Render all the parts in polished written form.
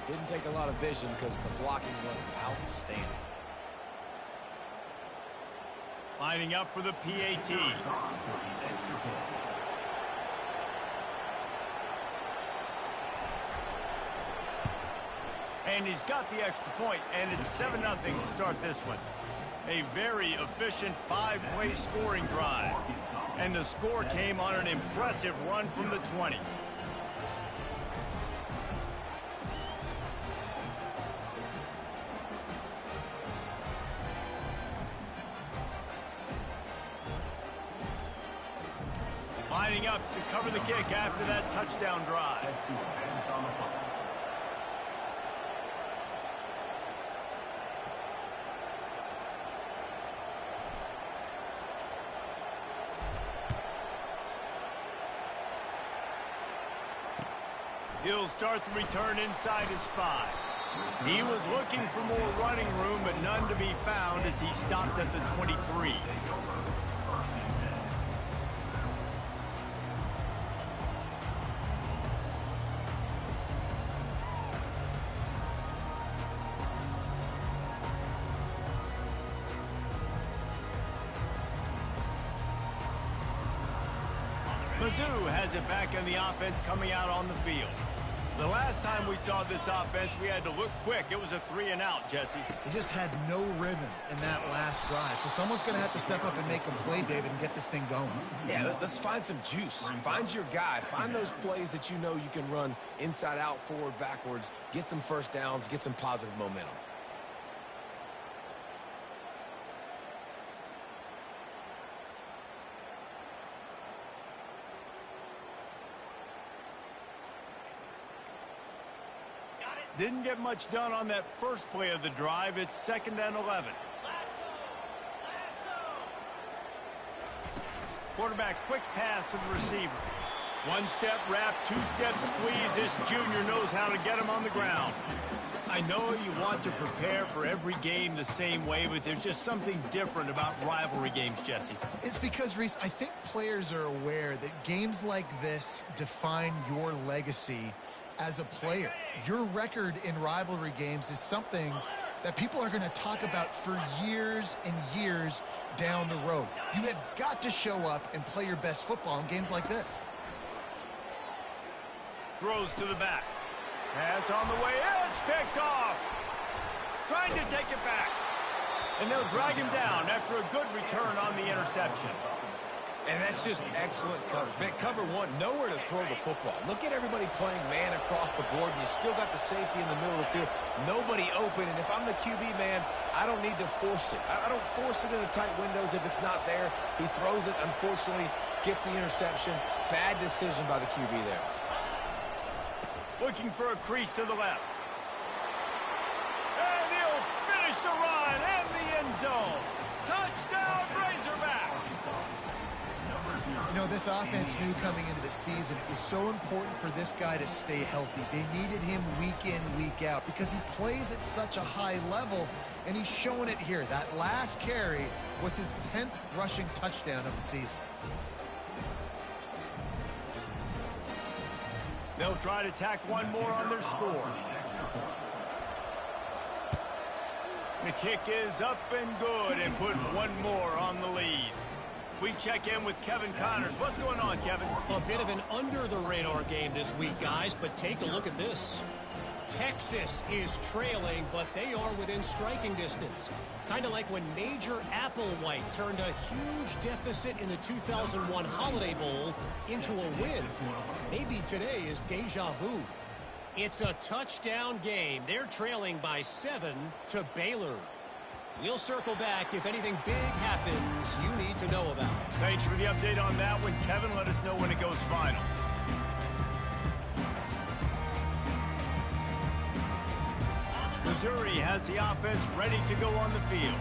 Didn't take a lot of vision because the blocking was outstanding. Lining up for the PAT. And he's got the extra point, and it's 7-0 to start this one. A very efficient 5-play scoring drive. And the score came on an impressive run from the 20. Lining up to cover the kick after that touchdown drive. He'll start the return inside his 5. He was looking for more running room, but none to be found as he stopped at the 23. Mizzou has it back in the offense coming out on the field. The last time we saw this offense, we had to look quick. It was a 3-and-out, Jesse. They just had no rhythm in that last drive. So someone's going to have to step up and make them play, David, and get this thing going. Yeah, let's find some juice. Find your guy. Find those plays that you know you can run inside out, forward, backwards. Get some first downs. Get some positive momentum. Didn't get much done on that first play of the drive. It's 2nd and 11. Quarterback, quick pass to the receiver. One-step wrap, two-step squeeze. This junior knows how to get him on the ground. I know you want to prepare for every game the same way, but there's just something different about rivalry games, Jesse. It's because, Reese, I think players are aware that games like this define your legacy as a player. Your record in rivalry games is something that people are going to talk about for years and years down the road. You have got to show up and play your best football in games like this. Throws to the back. Pass on the way. It's picked off. Trying to take it back. And they'll drag him down after a good return on the interception. And that's just excellent coverage. Man, cover one, nowhere to throw the football. Look at everybody playing man across the board, and you still got the safety in the middle of the field. Nobody open, and if I'm the QB, man, I don't need to force it. I don't force it in the tight windows if it's not there. He throws it, unfortunately, gets the interception. Bad decision by the QB there. Looking for a crease to the left. And he'll finish the run and the end zone. Touchdown, Razorbacks! You know, this offense knew coming into the season it was so important for this guy to stay healthy. They needed him week in, week out because he plays at such a high level, and he's showing it here. That last carry was his 10th rushing touchdown of the season. They'll try to tack one more on their score. The kick is up and good and put one more on the lead. We check in with Kevin Connors. What's going on, Kevin? A bit of an under-the-radar game this week, guys, but take a look at this. Texas is trailing, but they are within striking distance. Kind of like when Major Applewhite turned a huge deficit in the 2001 Holiday Bowl into a win. Maybe today is deja vu. It's a touchdown game. They're trailing by 7 to Baylor. We'll circle back if anything big happens you need to know about. Thanks for the update on that one, Kevin. Let us know when it goes final. Missouri has the offense ready to go on the field.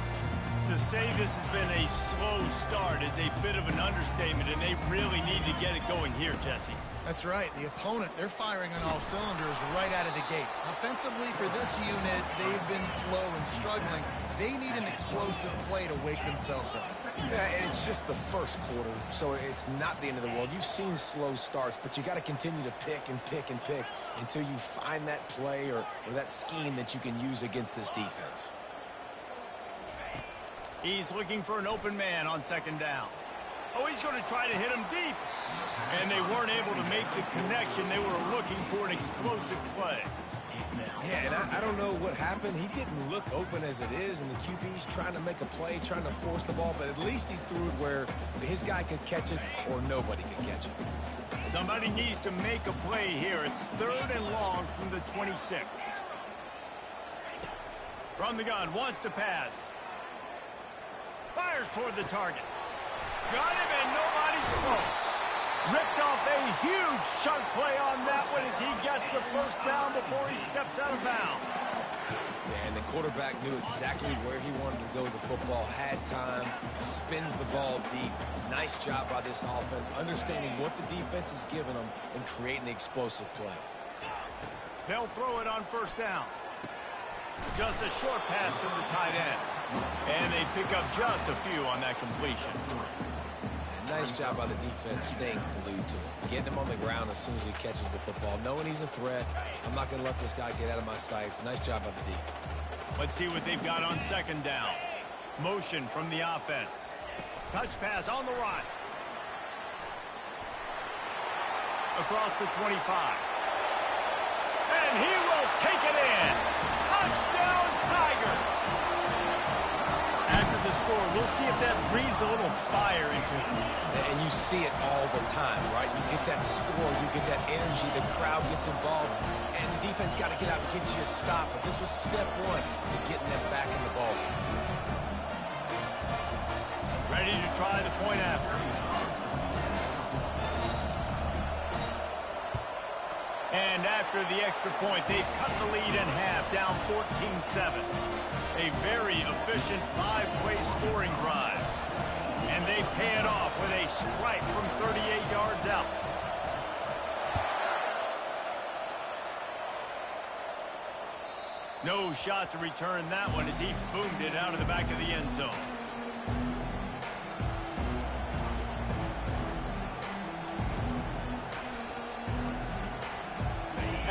To say this has been a slow start is a bit of an understatement, and they really need to get it going here, Jesse. That's right. The opponent, they're firing on all cylinders right out of the gate. Offensively, for this unit, they've been slow and struggling. They need an explosive play to wake themselves up. Yeah, and it's just the first quarter, so it's not the end of the world. You've seen slow starts, but you got to continue to pick and pick and pick until you find that play or that scheme that you can use against this defense. He's looking for an open man on second down. Oh, he's going to try to hit him deep. And they weren't able to make the connection. They were looking for an explosive play. Yeah, and I don't know what happened. He didn't look open as it is, and the QB's trying to make a play, trying to force the ball, but at least he threw it where his guy could catch it or nobody could catch it. Somebody needs to make a play here. It's 3rd and long from the 26. From the gun, wants to pass. Fires toward the target. Got him, and nobody's close. Ripped off a huge chunk play on that one as he gets the first down before he steps out of bounds. Yeah, and the quarterback knew exactly where he wanted to go with the football, had time, spins the ball deep. Nice job by this offense, understanding what the defense is giving them and creating the explosive play. They'll throw it on first down. Just a short pass to the tight end. And they pick up just a few on that completion. Nice job by the defense staying glued to him. Getting him on the ground as soon as he catches the football. Knowing he's a threat, I'm not going to let this guy get out of my sights. Nice job by the D. Let's see what they've got on second down. Motion from the offense. Touch pass on the run. Across the 25. And he will take it in. Touchdown, Tiger. After the score, we'll see if that breathes a little fire into him. And you see it all the time, right? You get that score, you get that energy, the crowd gets involved, and the defense got to get out and get you a stop. But this was step one to getting them back in the ball game. Ready to try the point after. And after the extra point, they've cut the lead in half, down 14-7. A very efficient 5-play scoring drive. And they pay it off with a strike from 38 yards out. No shot to return that one as he boomed it out of the back of the end zone.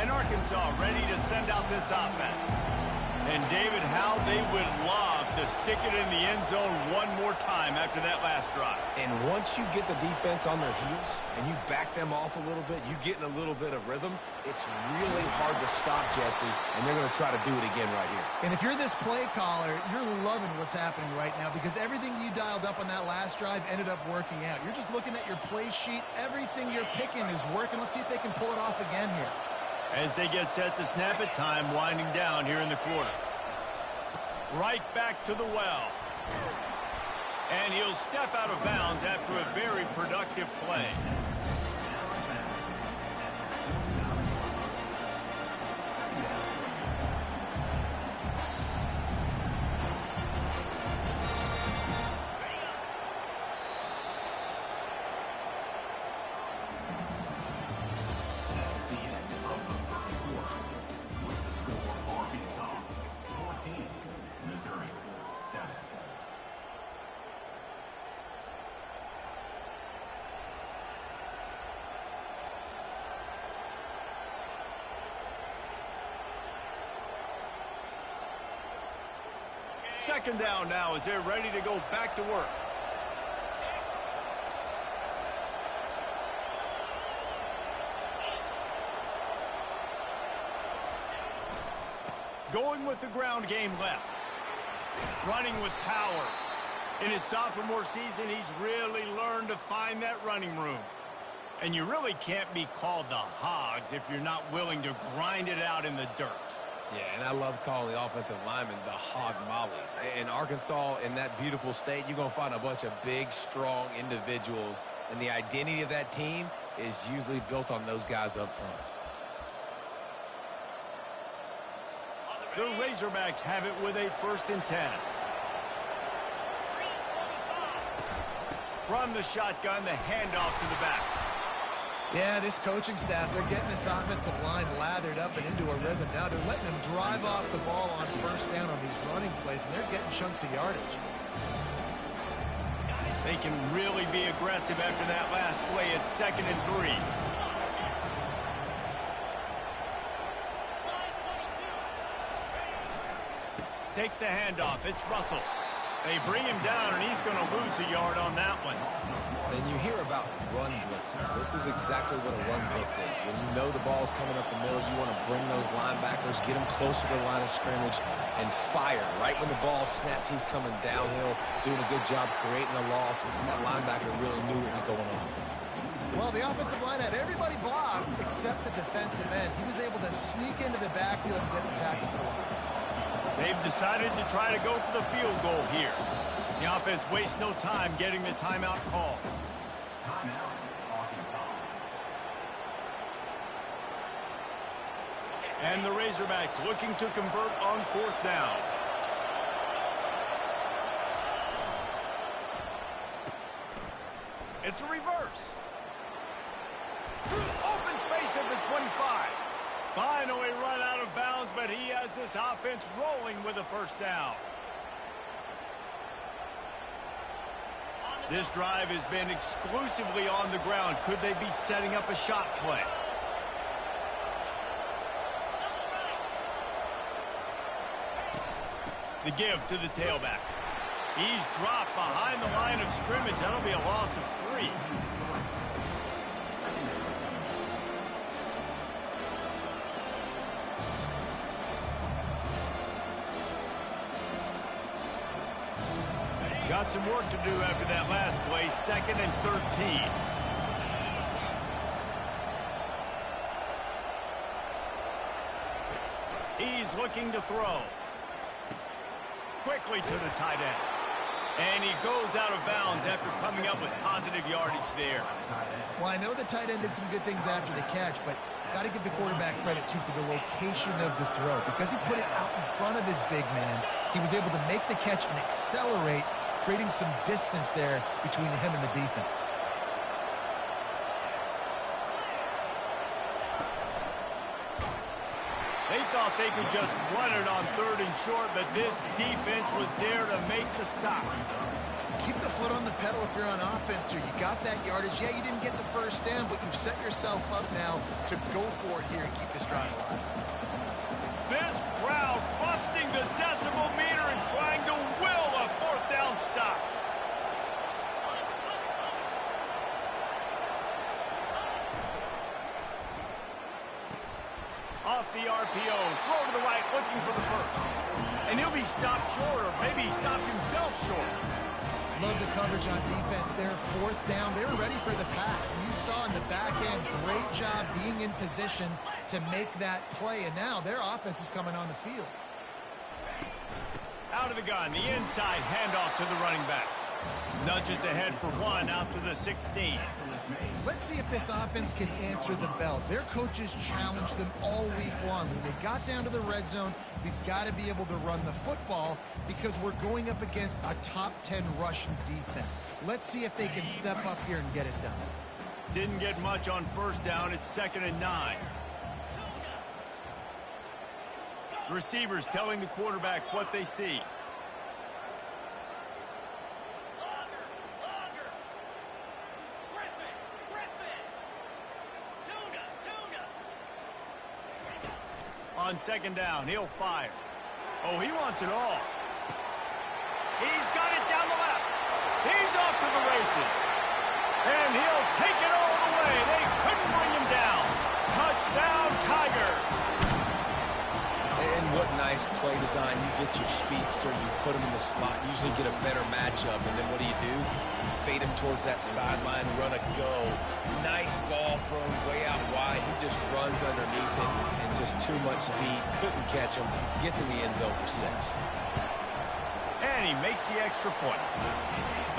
And Arkansas ready to send out this offense. And David, how they would love to stick it in the end zone one more time after that last drive. And once you get the defense on their heels and you back them off a little bit, you get in a little bit of rhythm, it's really hard to stop, Jesse, and they're going to try to do it again right here. And if you're this play caller, you're loving what's happening right now because everything you dialed up on that last drive ended up working out. You're just looking at your play sheet. Everything you're picking is working. Let's see if they can pull it off again here. As they get set to snap it, time winding down here in the quarter. Right back to the well. And he'll step out of bounds after a very productive play. Second down now as they're ready to go back to work. Going with the ground game left. Running with power. In his sophomore season, he's really learned to find that running room. And you really can't be called the Hogs if you're not willing to grind it out in the dirt. Yeah, and I love calling the offensive linemen the hog mollies. In Arkansas, in that beautiful state, you're going to find a bunch of big, strong individuals, and the identity of that team is usually built on those guys up front. The Razorbacks have it with a 1st and 10. From the shotgun, the handoff to the back. Yeah, this coaching staff, they're getting this offensive line lathered up and into a rhythm now. They're letting them drive off the ball on first down on these running plays, and they're getting chunks of yardage. They can really be aggressive after that last play at 2nd and 3. Takes the handoff. It's Russell. They bring him down, and he's going to lose a yard on that one. And you hear about run blitzes. This is exactly what a run blitz is. When you know the ball's coming up the middle, you want to bring those linebackers, get them closer to the line of scrimmage, and fire. Right when the ball snapped, he's coming downhill, doing a good job creating a loss, and that linebacker really knew what was going on. Well, the offensive line had everybody blocked except the defensive end. He was able to sneak into the backfield and get the tackle for loss. They've decided to try to go for the field goal here. The offense wastes no time getting the timeout call. And the Razorbacks looking to convert on 4th down. It's a reverse. Open space at the 25. Finally run out of bounds, but he has this offense rolling with a first down. This drive has been exclusively on the ground. Could they be setting up a shot play? The give to the tailback. He's dropped behind the line of scrimmage. That'll be a loss of 3. Got some work to do after that last play. 2nd and 13. He's looking to throw. Quickly to the tight end. And he goes out of bounds after coming up with positive yardage there. Well, I know the tight end did some good things after the catch, but got to give the quarterback credit, too, for the location of the throw. Because he put it out in front of his big man, he was able to make the catch and accelerate, creating some distance there between him and the defense. They thought they could just run it on 3rd and short, but this defense was there to make the stop. Keep the foot on the pedal if you're on offense here. You got that yardage. Yeah, you didn't get the first down, but you've set yourself up now to go for it here and keep this drive alive. This crowd busting the decibel meter and trying to will a 4th down stop. Off the RPO, throw to the right, looking for the first. And he'll be stopped short, or maybe he stopped himself short. Love the coverage on defense there. 4th down, they were ready for the pass. And you saw in the back end, great job being in position to make that play. And now their offense is coming on the field. Out of the gun, the inside handoff to the running back. Nudges ahead for 1 out to the 16. Let's see if this offense can answer the bell. Their coaches challenged them all week long. When they got down to the red zone, we've got to be able to run the football because we're going up against a top 10 Russian defense. Let's see if they can step up here and get it done. Didn't get much on 1st down. It's 2nd and 9. Receivers telling the quarterback what they see. On 2nd down, he'll fire. Oh, he wants it all. He's got it down the left. He's off to the races. And he'll take it all the way. They couldn't bring him down. Touchdown, Tiger. And what nice play design. You get your speedster, you put him in the slot, usually get a better matchup. And then what do? You fade him towards that sideline, run a go. Nice ball thrown way out wide. He just runs underneath it and just too much speed. Couldn't catch him. Gets in the end zone for 6. And he makes the extra point.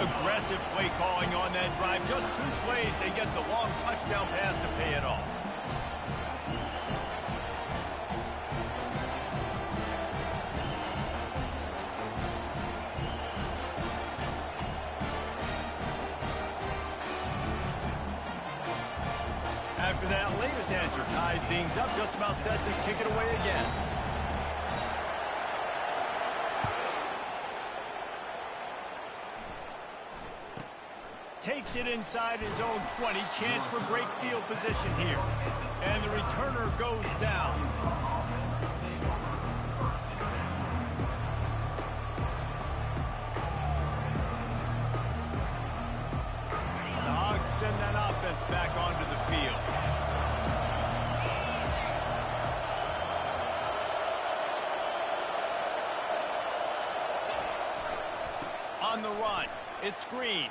Aggressive play calling on that drive. Just 2 plays, they get the long touchdown pass to pay it off. after that latest answer tied things up, just about set to kick it away again. Takes it inside his own 20. Chance for great field position here. And the returner goes down. The Hogs send that offense back onto the field. On the run, it's Green.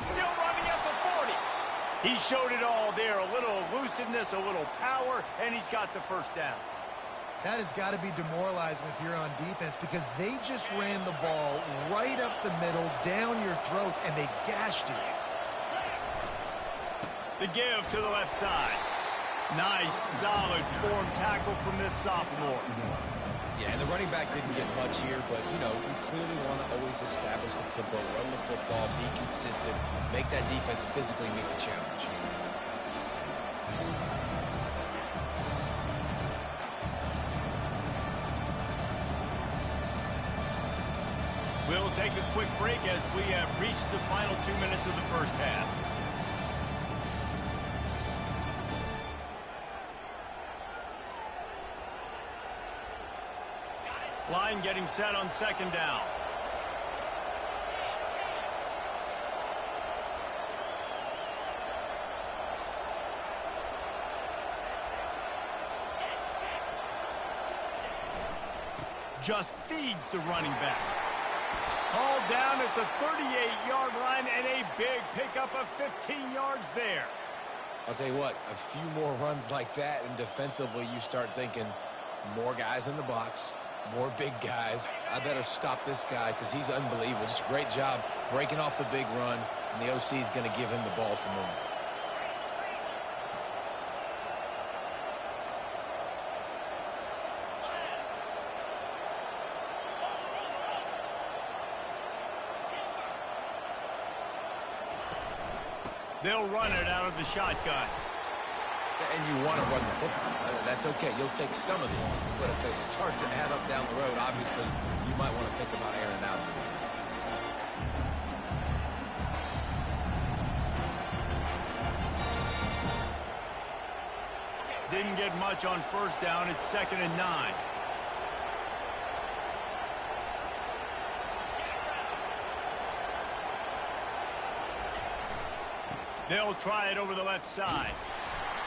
Still running at the 40. He showed it all there. A little elusiveness, a little power, and he's got the first down. That has got to be demoralizing if you're on defense because they just ran the ball right up the middle, down your throats, and they gashed you. The give to the left side. Nice, solid form tackle from this sophomore. Yeah, and the running back didn't get much here, but, you know, you clearly want to always establish the tempo, run the football, be consistent, make that defense physically meet the challenge. We'll take a quick break as we have reached the final 2 minutes of the first half. Line getting set on second down. Just feeds the running back. All down at the 38-yard line and a big pickup of 15 yards there. I'll tell you what, a few more runs like that, and defensively you start thinking more guys in the box, more big guys. I better stop this guy because he's unbelievable. Just a great job breaking off the big run, and the OC is going to give him the ball some more. They'll run it out of the shotgun. And you want to run the football. That's okay. You'll take some of these. But if they start to add up down the road, obviously, you might want to think about airing it out. Didn't get much on first down. It's 2nd and 9. They'll try it over the left side.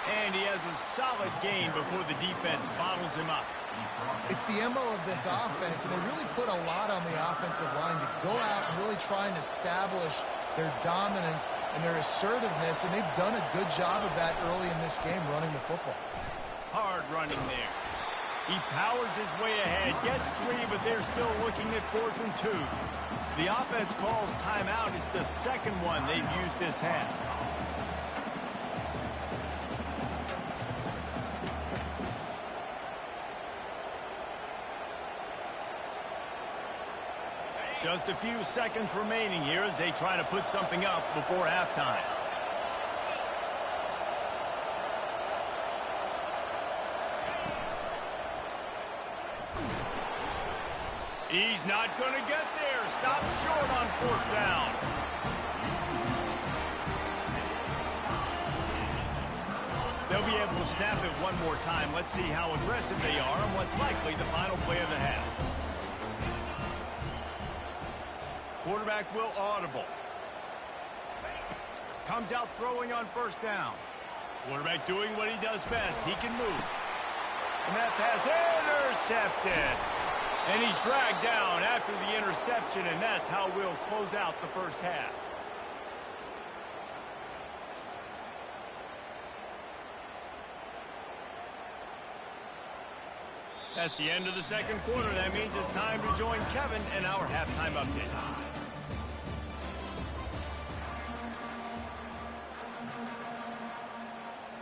And he has a solid gain before the defense bottles him up. It's the MO of this offense, and they really put a lot on the offensive line to go out and really try and establish their dominance and their assertiveness, and they've done a good job of that early in this game running the football. Hard running there. He powers his way ahead, gets 3, but they're still looking at 4th and 2. The offense calls timeout. It's the second one they've used this half. Just a few seconds remaining here as they try to put something up before halftime. He's not going to get there. Stops short on 4th down. They'll be able to snap it one more time. Let's see how aggressive they are on what's likely the final play of the half. Quarterback will audible. Comes out throwing on 1st down. Quarterback doing what he does best. He can move. And that pass intercepted. And he's dragged down after the interception, and that's how we'll close out the first half. That's the end of the second quarter. That means it's time to join Kevin in our halftime update.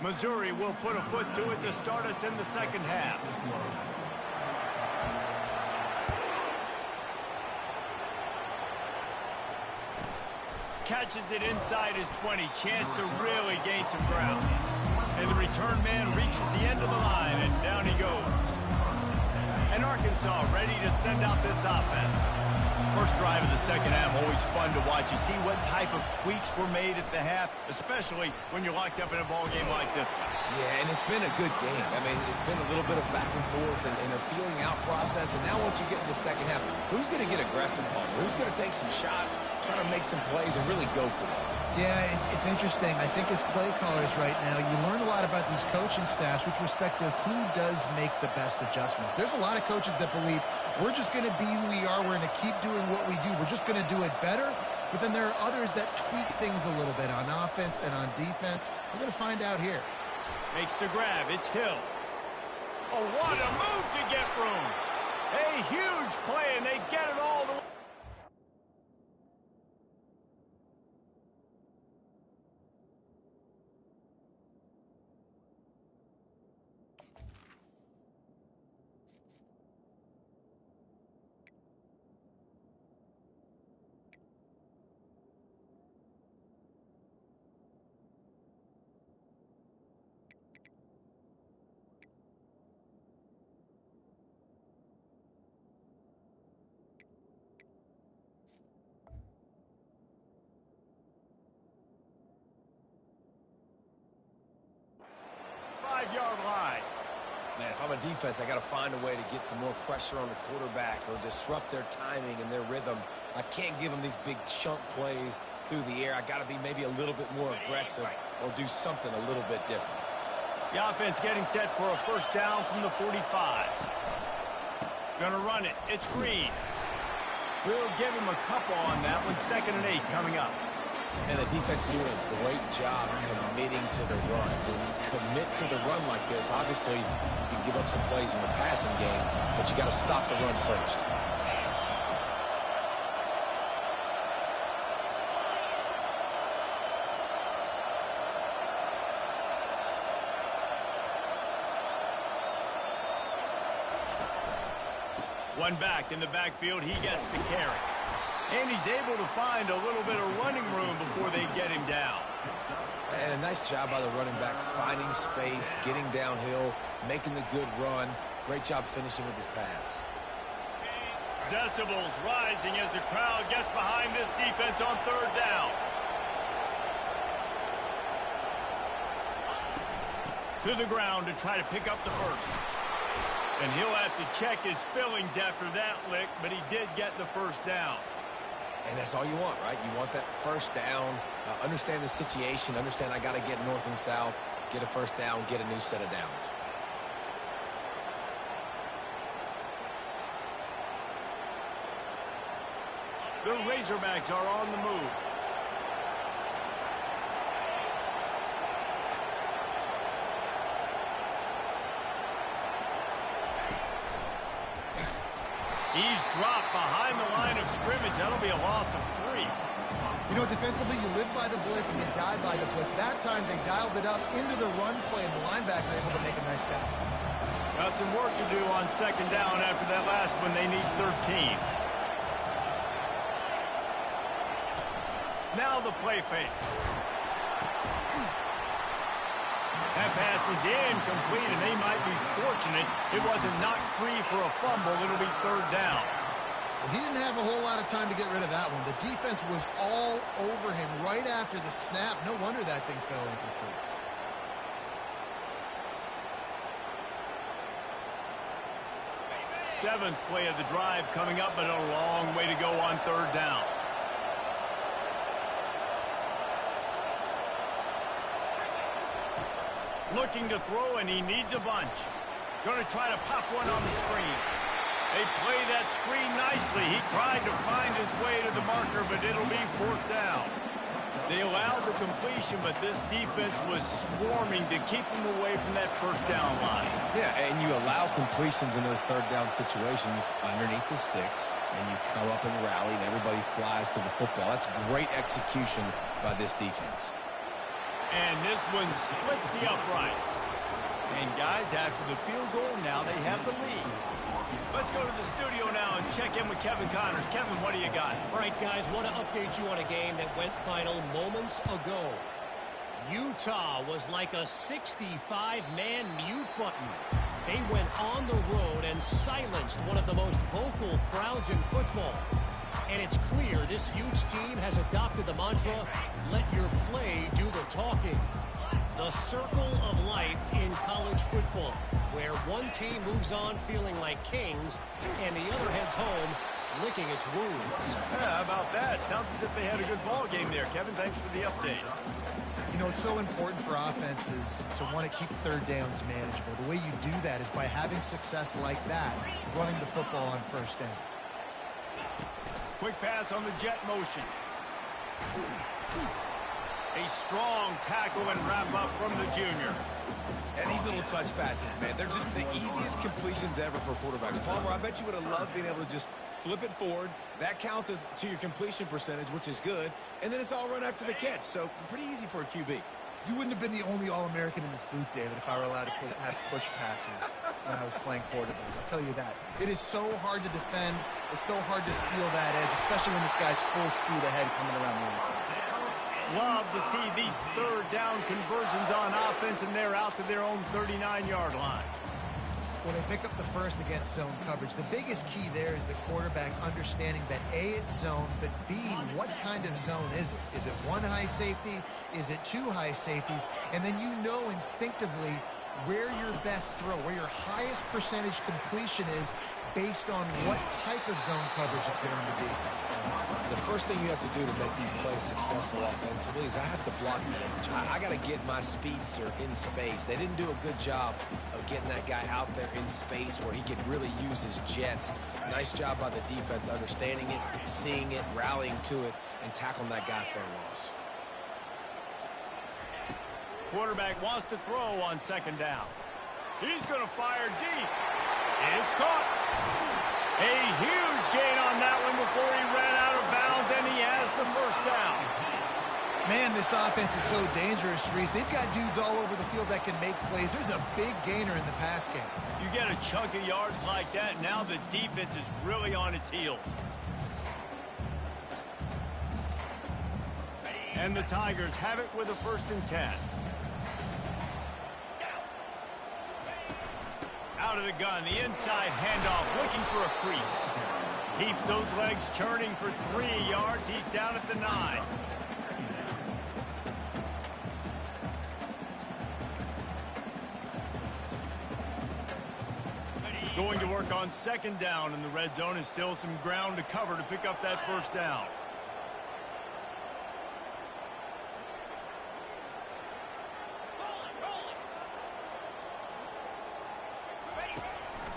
Missouri will put a foot to it to start us in the second half. Catches it inside his 20. Chance to really gain some ground. And the return man reaches the end of the line, and down he goes. And Arkansas ready to send out this offense. First drive of the second half, always fun to watch. You see what type of tweaks were made at the half, especially when you're locked up in a ball game like this one. Yeah, and it's been a good game. I mean, it's been a little bit of back and forth and a feeling out process. And now once you get in the second half, who's going to get aggressive on it? Who's going to take some shots, try to make some plays, and really go for it? Yeah, it's interesting. I think as play callers right now, you learn a lot about these coaching staffs with respect to who does make the best adjustments. There's a lot of coaches that believe we're just going to be who we are. We're going to keep doing what we do. We're just going to do it better. But then there are others that tweak things a little bit on offense and on defense. We're going to find out here. Makes the grab. It's Hill. Oh, what a move to get room. A huge play, and they get it all the way. Five-yard line. Man, if I'm a defense, I got to find a way to get some more pressure on the quarterback or disrupt their timing and their rhythm. I can't give them these big chunk plays through the air. I got to be maybe a little bit more aggressive or do something a little bit different. The offense getting set for a first down from the 45. Gonna run it. It's Green. We'll give him a couple on that one. 2nd and 8 coming up. And the defense doing a great job committing to the run. When you commit to the run like this, obviously you can give up some plays in the passing game, but you got to stop the run first. One back in the backfield. He gets the carry. And he's able to find a little bit of running room before they get him down. And a nice job by the running back, finding space, getting downhill, making the good run. Great job finishing with his pads. Decibels rising as the crowd gets behind this defense on 3rd down. To the ground to try to pick up the first. And he'll have to check his fillings after that lick, but he did get the first down. And that's all you want, right? You want that first down, understand the situation, understand I got to get north and south, get a first down, get a new set of downs. The Razorbacks are on the move. He's dropped behind the line of scrimmage. That'll be a loss of 3. You know, defensively, you live by the blitz and you die by the blitz. That time, they dialed it up into the run play, and the linebacker able to make a nice tackle. Got some work to do on 2nd down after that last one. They need 13. Now the play fake. That pass is incomplete, and they might be fortunate it wasn't knocked free for a fumble. It'll be 3rd down. Well, he didn't have a whole lot of time to get rid of that one. The defense was all over him right after the snap. No wonder that thing fell incomplete. Seventh play of the drive coming up, but a long way to go on 3rd down. Looking to throw, and he needs a bunch. Going to try to pop one on the screen. They play that screen nicely. He tried to find his way to the marker, but it'll be 4th down. They allowed the completion, but this defense was swarming to keep them away from that first down line. Yeah, and you allow completions in those 3rd down situations underneath the sticks, and you come up and rally, and everybody flies to the football. That's great execution by this defense. And this one splits the uprights. And guys, after the field goal, now they have the lead. Let's go to the studio now and check in with Kevin Connors. Kevin, what do you got? All right, guys, want to update you on a game that went final moments ago. Utah was like a 65-man mute button. They went on the road and silenced one of the most vocal crowds in football. And it's clear this Utes team has adopted the mantra, let your play do the talking. The circle of life in college football, where one team moves on feeling like kings and the other heads home licking its wounds. Yeah, how about that? Sounds as if they had a good ball game there. Kevin, thanks for the update. You know, it's so important for offenses to want to keep third downs manageable. The way you do that is by having success like that, running the football on first down. Quick pass on the jet motion. A strong tackle and wrap up from the junior. And these little touch passes, man, they're just the easiest completions ever for quarterbacks. Palmer, I bet you would have loved being able to just flip it forward. That counts as to your completion percentage, which is good. And then it's all run after the catch. So pretty easy for a QB. You wouldn't have been the only All-American in this booth, David, if I were allowed to have push passes when I was playing quarterback. I'll tell you that. It is so hard to defend. It's so hard to seal that edge, especially when this guy's full speed ahead coming around the outside. Love to see these third down conversions on offense, and they're out to their own 39-yard line. Well, they pick up the first against zone coverage. The biggest key there is the quarterback understanding that A, it's zone, but B, what kind of zone is it? Is it one high safety? Is it two high safeties? And then you know instinctively where your best throw, where your highest percentage completion is based on what type of zone coverage it's going to be. The first thing you have to do to make these plays successful offensively is I have to block the edge. I got to get my speedster in space. They didn't do a good job of getting that guy out there in space where he could really use his jets. Nice job by the defense understanding it, seeing it, rallying to it, and tackling that guy for a loss. Quarterback wants to throw on second down. He's going to fire deep. It's caught. A huge gain on that one before he ran out of bounds, and he has the first down. Man, this offense is so dangerous, Reese. They've got dudes all over the field that can make plays. There's a big gainer in the pass game. You get a chunk of yards like that, now the defense is really on its heels. And the Tigers have it with a 1st and 10. Out of the gun, the inside handoff, looking for a crease. Keeps those legs churning for 3 yards. He's down at the 9. Going to work on second down in the red zone, and still some ground to cover to pick up that first down.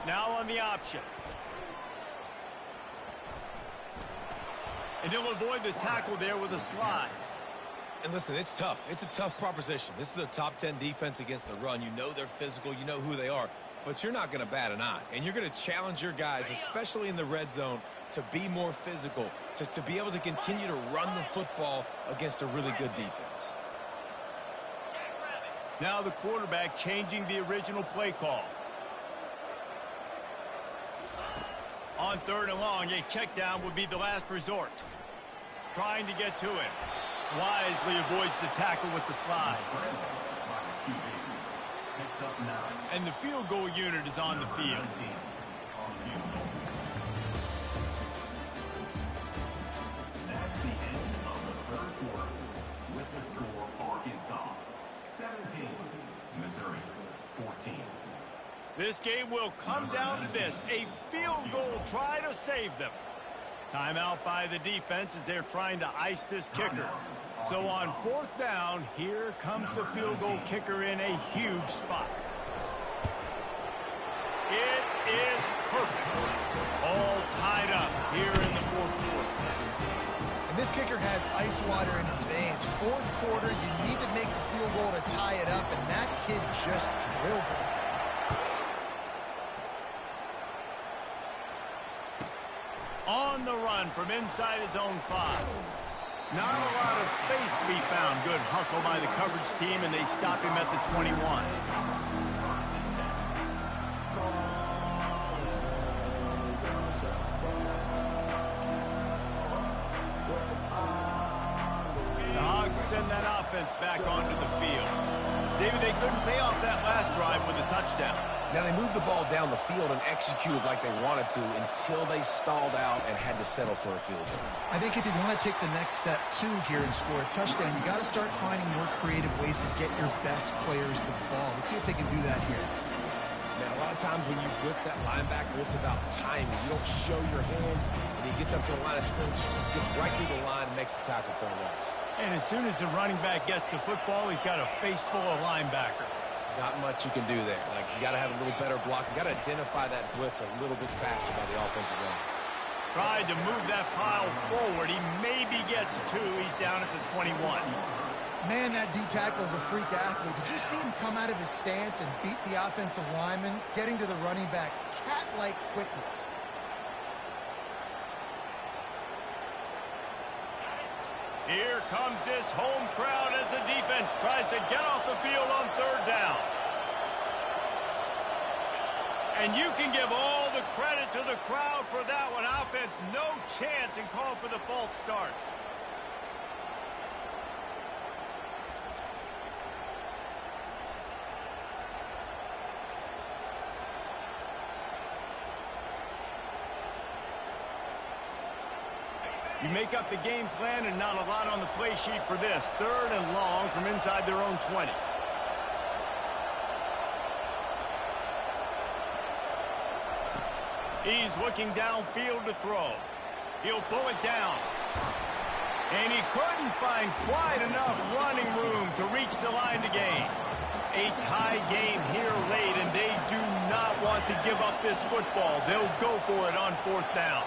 Now on the option. And he'll avoid the tackle there with a slide. And listen, it's tough. It's a tough proposition. This is a top 10 defense against the run. You know they're physical. You know who they are. But you're not going to bat an eye. And you're going to challenge your guys, especially in the red zone, to be more physical, to be able to continue to run the football against a really good defense. Now the quarterback changing the original play call. On 3rd and long, a check down would be the last resort. Trying to get to him. Wisely avoids the tackle with the slide. And the field goal unit is on the field. That's the end of the 3rd quarter. With the score, Arkansas 17, Missouri 14. This game will come down to this. A field goal try to save them. Timeout by the defense as they're trying to ice this kicker. So on 4th down, here comes the field goal kicker in a huge spot. It is perfect. All tied up here in the 4th quarter. And this kicker has ice water in his veins. 4th quarter, you need to make the field goal to tie it up, and that kid just drilled it. On the run from inside his own 5. Not a lot of space to be found. Good hustle by the coverage team, and they stop him at the 21. The Hogs send that offense back onto the field. field. David, they couldn't pay off that last drive with a touchdown. Now, they moved the ball down the field and executed like they wanted to until they stalled out and had to settle for a field goal. I think if you want to take the next step, too, here and score a touchdown, you got to start finding more creative ways to get your best players the ball. Let's see if they can do that here. Man, a lot of times when you blitz that linebacker, it's about timing. You don't show your hand, and he gets up to the line of scrimmage, gets right through the line, and makes the tackle for a loss. And as soon as the running back gets the football, he's got a face full of linebacker. Not much you can do there. Like, you got to have a little better block. You got to identify that blitz a little bit faster by the offensive line. Tried to move that pile forward. He maybe gets two. He's down at the 21. Man, that D tackle is a freak athlete. Did you see him come out of his stance and beat the offensive lineman, getting to the running back? Cat-like quickness. Here comes this home crowd as the defense tries to get off the field on third down. And you can give all the credit to the crowd for that one. Offense, no chance, and call for the false start. You make up the game plan and not a lot on the play sheet for this. Third and long from inside their own 20. He's looking downfield to throw. He'll pull it down. And he couldn't find quite enough running room to reach the line to gain. A tie game here late, and they do not want to give up this football. They'll go for it on fourth down.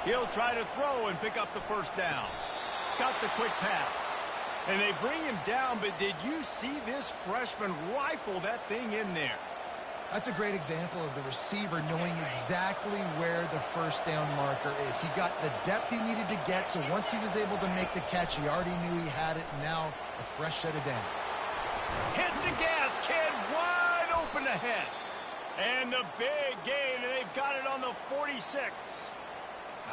He'll try to throw and pick up the first down. Got the quick pass. And they bring him down, but did you see this freshman rifle that thing in there? That's a great example of the receiver knowing exactly where the first down marker is. He got the depth he needed to get, so once he was able to make the catch, he already knew he had it, and now a fresh set of downs. Hit the gas, kid, wide open ahead. And the big gain, and they've got it on the 46.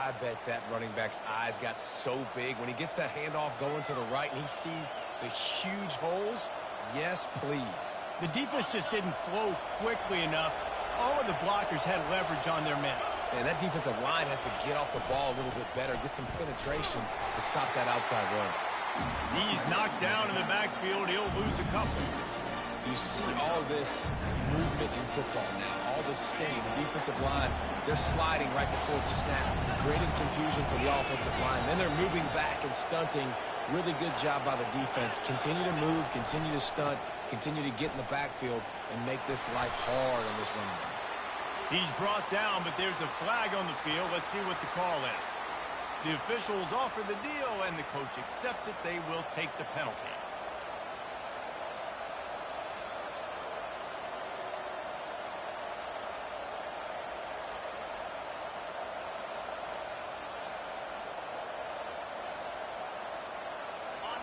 I bet that running back's eyes got so big. When he gets that handoff going to the right and he sees the huge holes, yes, please. The defense just didn't flow quickly enough. All of the blockers had leverage on their men. Man, that defensive line has to get off the ball a little bit better, get some penetration to stop that outside run. He's knocked down in the backfield. He'll lose a couple. You see all this movement in football now, all this stinging. The defensive line, they're sliding right before the snap, creating confusion for the offensive line. Then they're moving back and stunting. Really good job by the defense. Continue to move, continue to stunt, continue to get in the backfield and make this life hard on this running back. He's brought down, but there's a flag on the field. Let's see what the call is. The officials offer the deal, and the coach accepts it. They will take the penalty.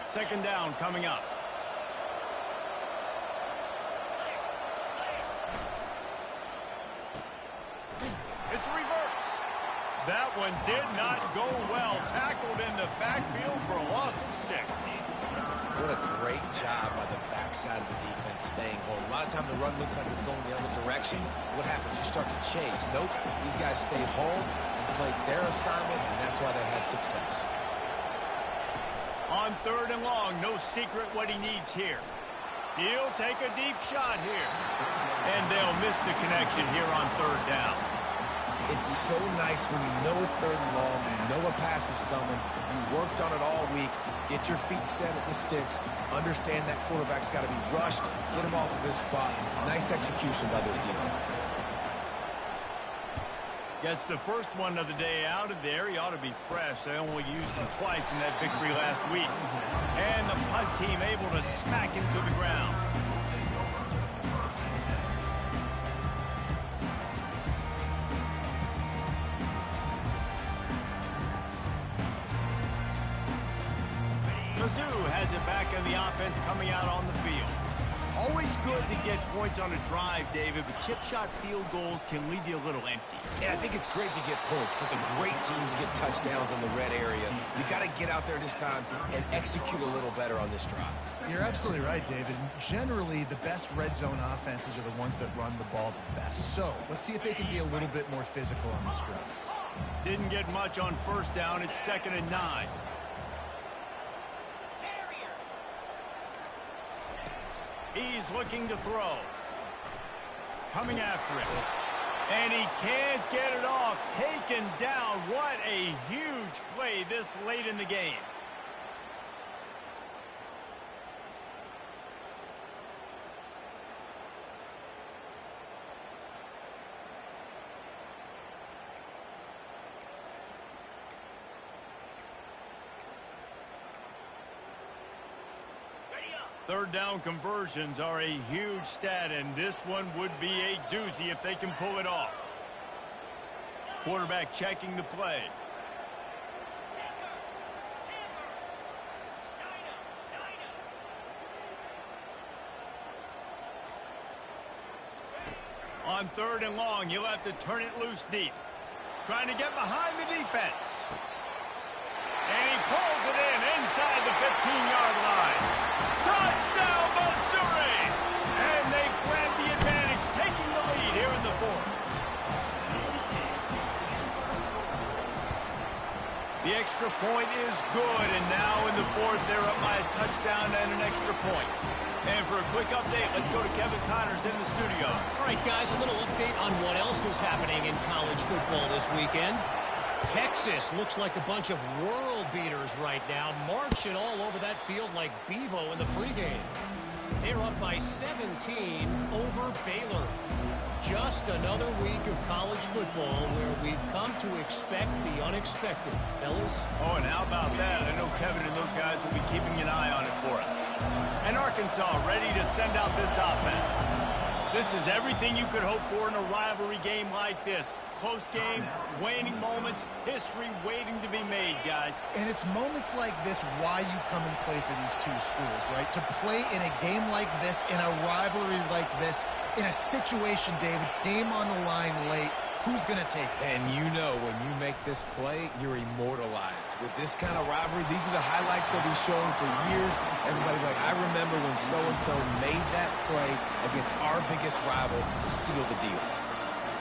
Second down coming up. It's reverse. That one did not go well. Tackled in the backfield for a loss of 6. What a great job by the backside of the defense staying home. A lot of times the run looks like it's going the other direction. What happens? You start to chase. Nope. These guys stayed home and played their assignment, and that's why they had success. On third and long, no secret what he needs here. He'll take a deep shot here. And they'll miss the connection here on third down. It's so nice when you know it's third and long, you know a pass is coming, you worked on it all week, get your feet set at the sticks, understand that quarterback's got to be rushed, get him off of his spot. Nice execution by this defense. Gets the first one of the day out of there. He ought to be fresh. They only used him twice in that victory last week. And the punt team able to smack him to the ground. Mizzou has it back in the offense coming out on the field. Always good to get points on a drive, David, but chip shot field goals can leave you a little empty. And I think it's great to get points, but the great teams get touchdowns in the red area. You got to get out there this time and execute a little better on this drive. You're absolutely right, David. Generally, the best red zone offenses are the ones that run the ball the best. So let's see if they can be a little bit more physical on this drive. Didn't get much on first down. It's 2nd and 9. He's looking to throw. Coming after it. And he can't get it off. Taken down. What a huge play this late in the game. Third down conversions are a huge stat, and this one would be a doozy if they can pull it off. Quarterback checking the play. On 3rd and long, you'll have to turn it loose deep. Trying to get behind the defense. And he pulls it in inside the 15-yard line. Touchdown, Missouri! And they grab the advantage, taking the lead here in the 4th. The extra point is good, and now in the 4th, they're up by a touchdown and an extra point. And for a quick update, let's go to Kevin Connors in the studio. All right, guys, a little update on what else is happening in college football this weekend. Texas looks like a bunch of world beaters right now, marching all over that field like Bevo in the pregame. They're up by 17 over Baylor. Just another week of college football where we've come to expect the unexpected, fellas. Oh, and how about that? I know Kevin and those guys will be keeping an eye on it for us. And Arkansas ready to send out this offense. This is everything you could hope for in a rivalry game like this. Close game, waning moments, history waiting to be made, guys. And it's moments like this why you come and play for these two schools, right? To play in a game like this, in a rivalry like this, in a situation, David, game on the line late, who's going to take it? And you know when you make this play, you're immortalized. With this kind of rivalry, these are the highlights they'll be showing for years. Everybody like, I remember when so-and-so made that play against our biggest rival to seal the deal.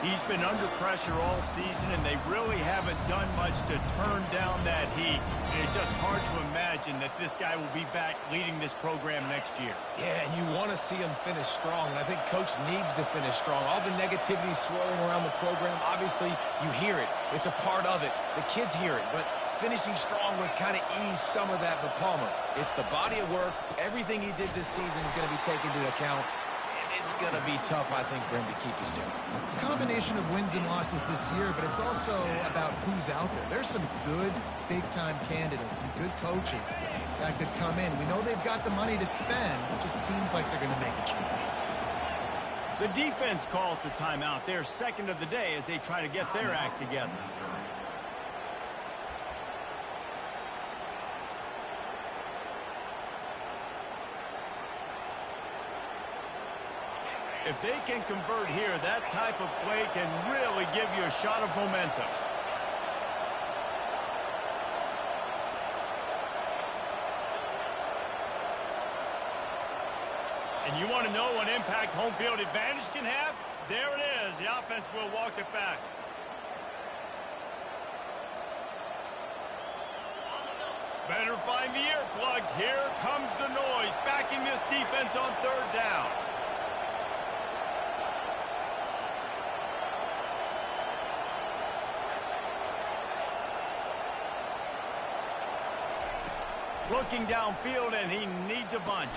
He's been under pressure all season, and they really haven't done much to turn down that heat. And it's just hard to imagine that this guy will be back leading this program next year. Yeah, and you want to see him finish strong, and I think Coach needs to finish strong. All the negativity swirling around the program, obviously, you hear it. It's a part of it. The kids hear it, but finishing strong would kind of ease some of that. But Palmer, it's the body of work. Everything he did this season is going to be taken into account. It's going to be tough, I think, for him to keep his job. It's a combination of wins and losses this year, but it's also about who's out there. There's some good big-time candidates, some good coaches that could come in. We know they've got the money to spend. It just seems like they're going to make a change. The defense calls the timeout. They're second of the day as they try to get their act together. If they can convert here, that type of play can really give you a shot of momentum. And you want to know what impact home field advantage can have? There it is. The offense will walk it back. Better find the earplugs. Here comes the noise, backing this defense on 3rd down. Looking downfield, and he needs a bunch.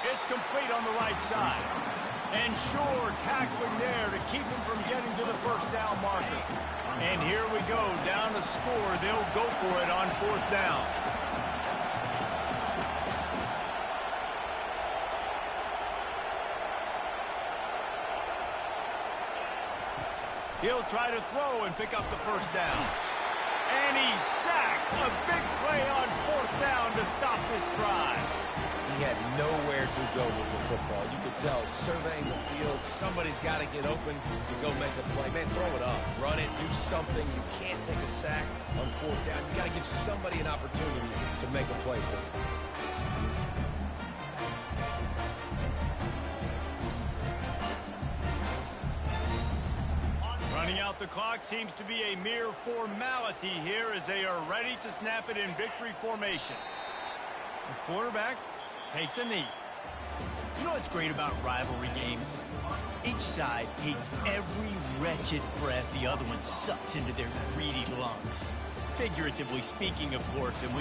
It's complete on the right side. And sure, tackling there to keep him from getting to the 1st down marker. And here we go, down to score. They'll go for it on 4th down. He'll try to throw and pick up the 1st down. And he's sacked. A big play on 4th down to stop this drive. had nowhere to go with the football. You could tell, surveying the field, somebody's got to get open to go make a play. Man, throw it up, run it, do something. You can't take a sack on fourth down. You got to give somebody an opportunity to make a play for you. Running out the clock seems to be a mere formality here as they are ready to snap it in victory formation. The quarterback takes a knee. You know what's great about rivalry games? Each side hates every wretched breath the other one sucks into their greedy lungs. Figuratively speaking, of course, and